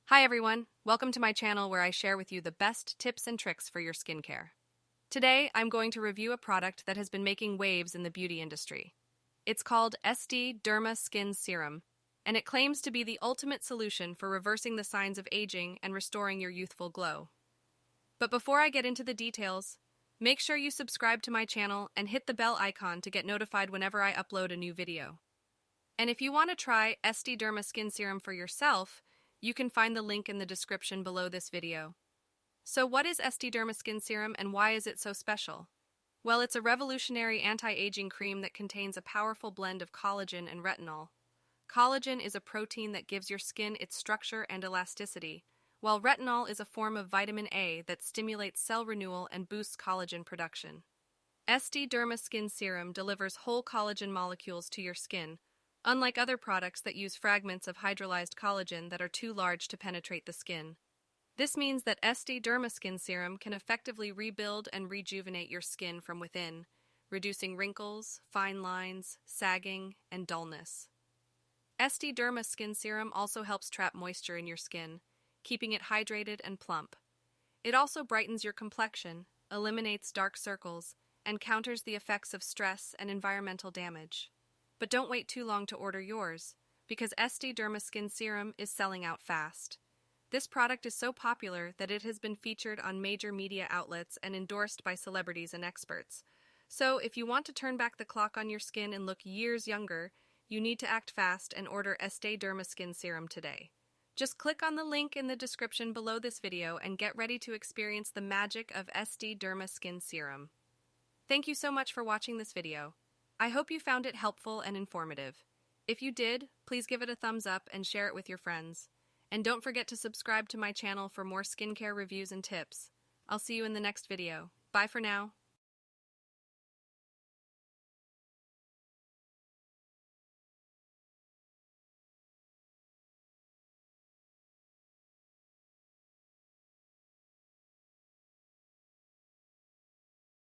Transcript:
Hi everyone, welcome to my channel where I share with you the best tips and tricks for your skincare. Today, I'm going to review a product that has been making waves in the beauty industry. It's called Estee Derma Skin Serum, and it claims to be the ultimate solution for reversing the signs of aging and restoring your youthful glow. But before I get into the details, make sure you subscribe to my channel and hit the bell icon to get notified whenever I upload a new video. And if you want to try Estee Derma Skin Serum for yourself, you can find the link in the description below this video. So what is Estee Derma Skin Serum and why is it so special? Well, it's a revolutionary anti-aging cream that contains a powerful blend of collagen and retinol. Collagen is a protein that gives your skin its structure and elasticity, while retinol is a form of vitamin A that stimulates cell renewal and boosts collagen production. Estee Derma Skin Serum delivers whole collagen molecules to your skin, unlike other products that use fragments of hydrolyzed collagen that are too large to penetrate the skin. This means that Estee Derma Skin Serum can effectively rebuild and rejuvenate your skin from within, reducing wrinkles, fine lines, sagging, and dullness. Estee Derma Skin Serum also helps trap moisture in your skin, keeping it hydrated and plump. It also brightens your complexion, eliminates dark circles, and counters the effects of stress and environmental damage. But don't wait too long to order yours, because Estee Derma Skin Serum is selling out fast. This product is so popular that it has been featured on major media outlets and endorsed by celebrities and experts. So, if you want to turn back the clock on your skin and look years younger, you need to act fast and order Estee Derma Skin Serum today. Just click on the link in the description below this video and get ready to experience the magic of Estee Derma Skin Serum. Thank you so much for watching this video. I hope you found it helpful and informative. If you did, please give it a thumbs up and share it with your friends. And don't forget to subscribe to my channel for more skincare reviews and tips. I'll see you in the next video. Bye for now.